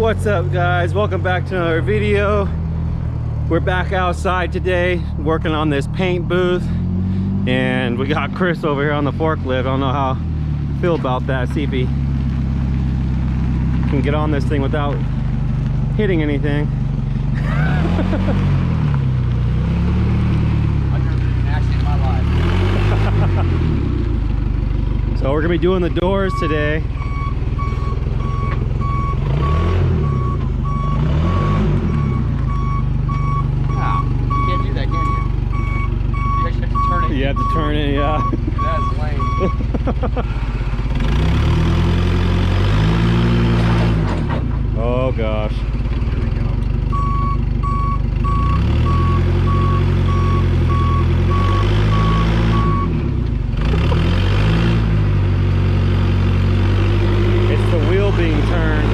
What's up, guys? Welcome back to another video. We're back outside today working on this paint booth, and we got Chris over here on the forklift. I don't know how I feel about that. See if he can get on this thing without hitting anything. I've never been in an accident in my life. So we're gonna be doing the doors today. You have to turn it, yeah. That's lame. Oh gosh. Here we go. It's the wheel being turned.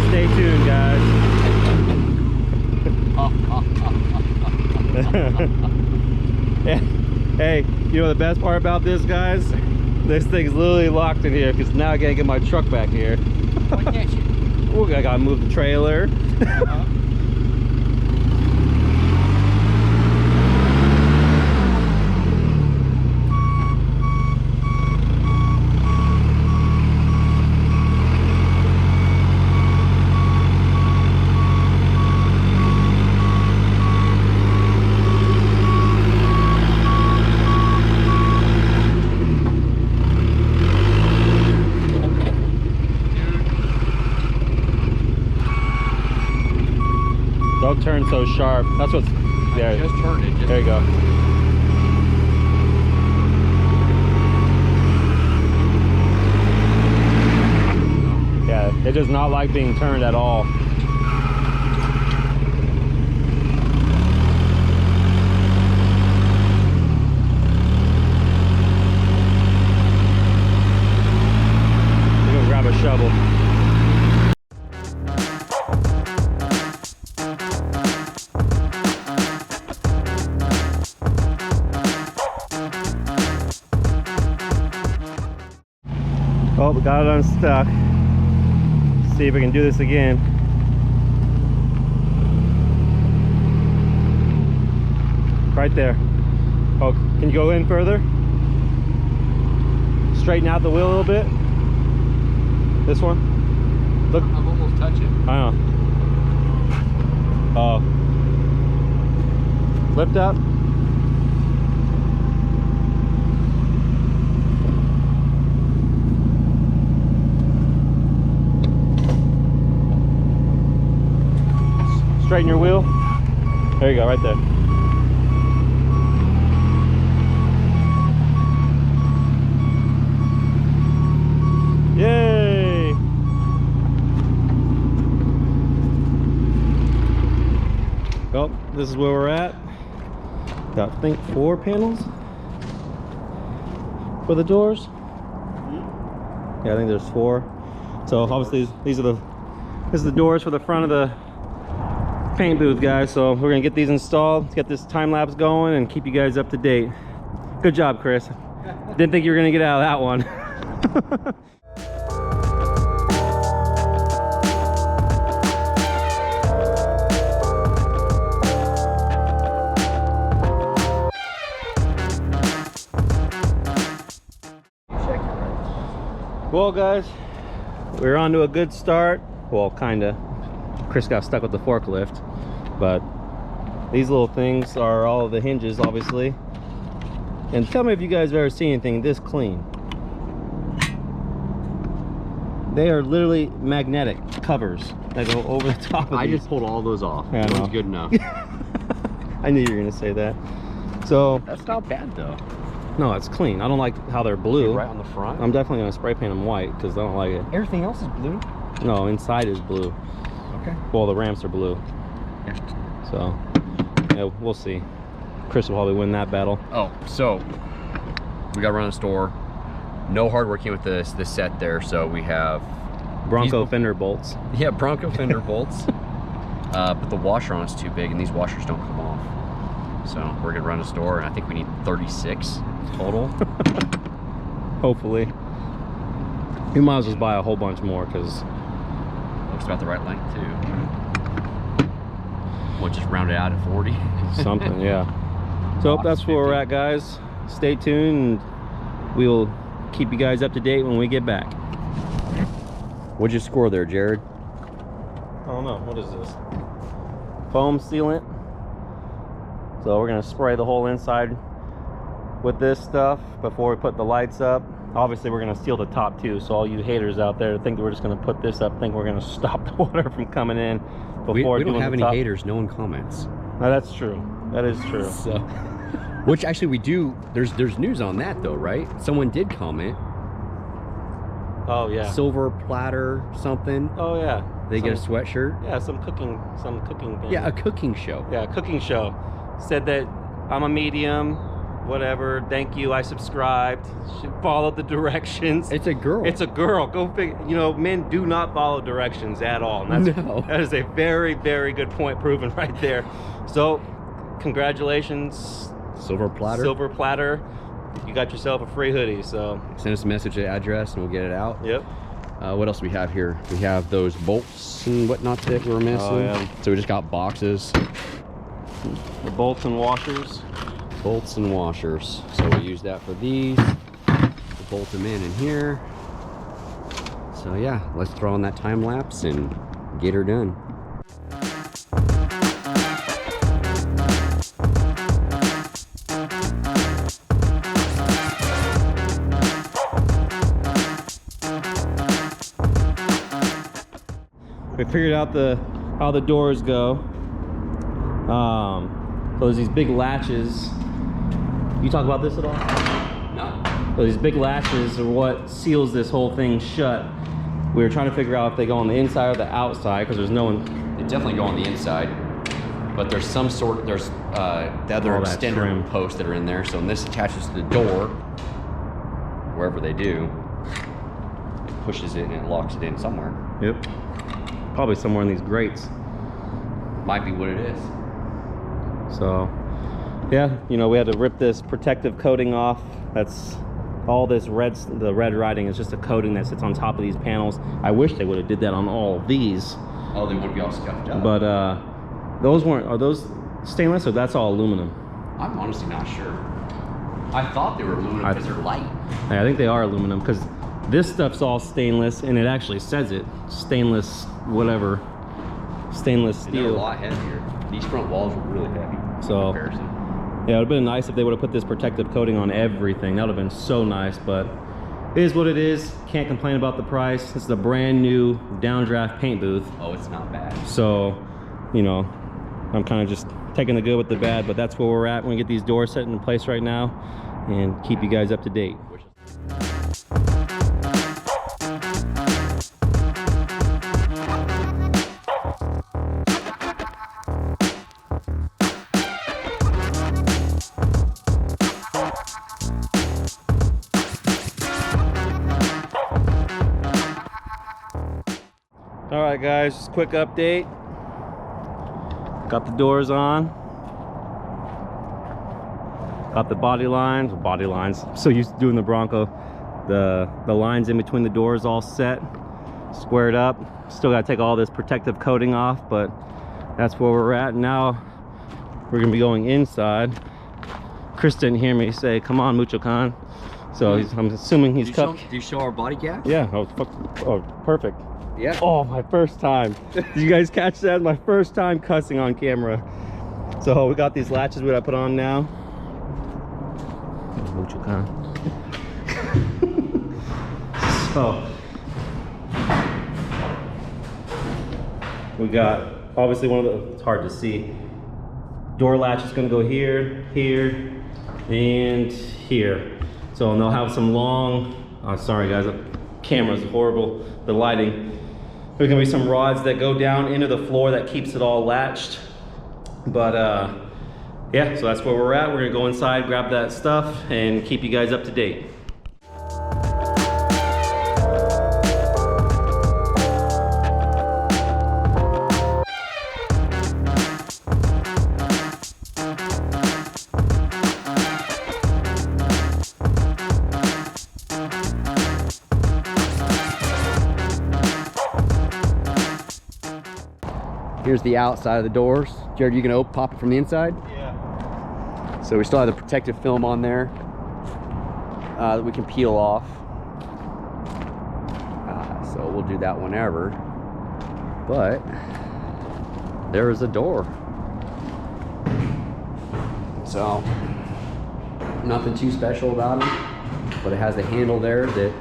Stay tuned, guys. Yeah. Hey, you know the best part about this, guys? This thing's literally locked in here because now I gotta get my truck back here. Why can't you? Oh, I gotta move the trailer. Don't turn so sharp. That's what's there. Just turn it. There you go. Yeah, it does not like being turned at all. I'm gonna grab a shovel. Oh, we got it unstuck. See if we can do this again. Right there. Oh, can you go in further? Straighten out the wheel a little bit. This one. Look. I'm almost touching. I know. Oh. Lift up. Straighten your wheel. There you go, right there. Yay! Well, this is where we're at. Got, I think, 4 panels for the doors. Yeah, I think there's 4. So obviously this is the doors for the front of the paint booth, guys. So we're gonna get these installed, get this time lapse going, and keep you guys up to date. Good job, Chris. Didn't think you were gonna get out of that one. Well, guys, we're on to a good start. Well, kinda. Chris got stuck with the forklift, but these little things are all of the hinges, obviously. And tell me if you guys have ever seen anything this clean. They are literally magnetic covers that go over the top of I these. just pulled all those off. Yeah, That was good enough. I knew you were gonna say that. So That's not bad though. no, it's clean. I don't like how they're blue. Right on the front. I'm definitely gonna spray paint them white because I don't like it. Everything else is blue. No, inside is blue. Okay. Well, the ramps are blue. Yeah. So yeah, we'll see. Chris will probably win that battle. Oh, so we got to run the store. No hardware came with this set there, so we have Bronco fender bolts. Yeah, Bronco fender bolts. But the washer on is too big, and these washers don't come off. So we're gonna run a store, and I think we need 36 total. Hopefully. We might as well buy a whole bunch more because Looks about the right length too. We'll just round it out at 40. Something, yeah. So that's where we're at, guys. Stay tuned, and we will keep you guys up to date when we get back. What'd you score there, Jared? I don't know, what is this? Foam sealant. So we're gonna spray the whole inside with this stuff before we put the lights up. Obviously we're gonna seal the top too, so all you haters out there think that we're just gonna put this up, think we're gonna stop the water from coming in before we don't have any top. haters, no one comments. No, that's true. That is true. So, which actually we do, there's news on that though, right? Someone did comment. Oh yeah. Silver platter something. Oh yeah. They get a sweatshirt. Yeah, some cooking thing. Yeah, a cooking show. Yeah, a cooking show. Said that I'm a medium, whatever. Thank you. I subscribed. Should follow the directions. It's a girl. It's a girl. Go figure. You know, men do not follow directions at all. And that's, no. That is a very, very good point proven right there. So, congratulations, Silver platter. Silver platter. You got yourself a free hoodie. So send us a message at address and we'll get it out. Yep. What else do we have here? We have those bolts and whatnot that we're missing. Oh, yeah. So we just got boxes. The bolts and washers. Bolts and washers. So we use that for these. We'll bolt them in here. So yeah, let's throw on that time lapse and get her done. We figured out how the doors go. So there's these big latches. You talk about this at all? No. So these big latches are what seals this whole thing shut. We were trying to figure out if they go on the inside or the outside, because there's no one. They definitely go on the inside, but there's some sort. There's the other extender trim posts that are in there. So when this attaches to the door, wherever they do, it pushes it and it locks it in somewhere. Yep. Probably somewhere in these grates. Might be what it is. So, yeah, you know, we had to rip this protective coating off. That's all this the red writing is just a coating that sits on top of these panels. I wish they would have did that on all of these. Oh, they would be all scuffed up. But are those stainless or that's all aluminum? I'm honestly not sure. I thought they were aluminum because they're light. Yeah, I think they are aluminum because this stuff's all stainless, and it actually says it. Stainless, whatever. Stainless steel. They're a lot heavier. These front walls were really heavy. So, in comparison. Yeah, it would have been nice if they would have put this protective coating on everything. That would have been so nice, but it is what it is. Can't complain about the price. This is a brand new downdraft paint booth. Oh, it's not bad. So, you know, I'm kind of just taking the good with the bad, but that's where we're at. We're gonna get these doors set in place right now and keep you guys up to date. All right, guys, just a quick update. Got the doors on. Got the body lines. I'm so used to doing the Bronco. The lines in between the doors all set, squared up. Still got to take all this protective coating off, but that's where we're at. Now we're gonna be going inside. Chris didn't hear me say, "Come on, Mucho Khan." So I'm assuming he's Do you show our body gaps? Yeah. Oh, perfect. Yeah. Oh, my first time. Did you guys catch that? My first time cussing on camera. So we got these latches we gotta put on now. Mucho Khan. So we got obviously one of the, it's hard to see. Door latch is gonna go here, here, and here. So they'll have some long, oh, sorry guys, the camera's horrible, the lighting. There's gonna be some rods that go down into the floor that keeps it all latched. But yeah, so that's where we're at. We're gonna go inside, grab that stuff, and keep you guys up to date. Here's the outside of the doors. Jared, you can pop it from the inside? Yeah. So we still have the protective film on there that we can peel off. So we'll do that whenever. But there is a door. So nothing too special about it, but it has the handle there that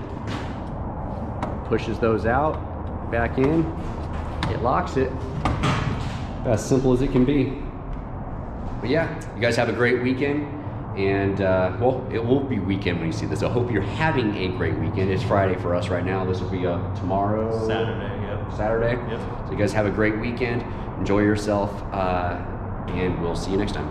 pushes those out, back in, it locks it. As simple as it can be. But yeah, you guys have a great weekend, and well, it will be weekend when you see this. I hope you're having a great weekend. It's Friday for us right now. This will be tomorrow. Saturday, yep. Saturday? Yep. So you guys have a great weekend. Enjoy yourself, and we'll see you next time.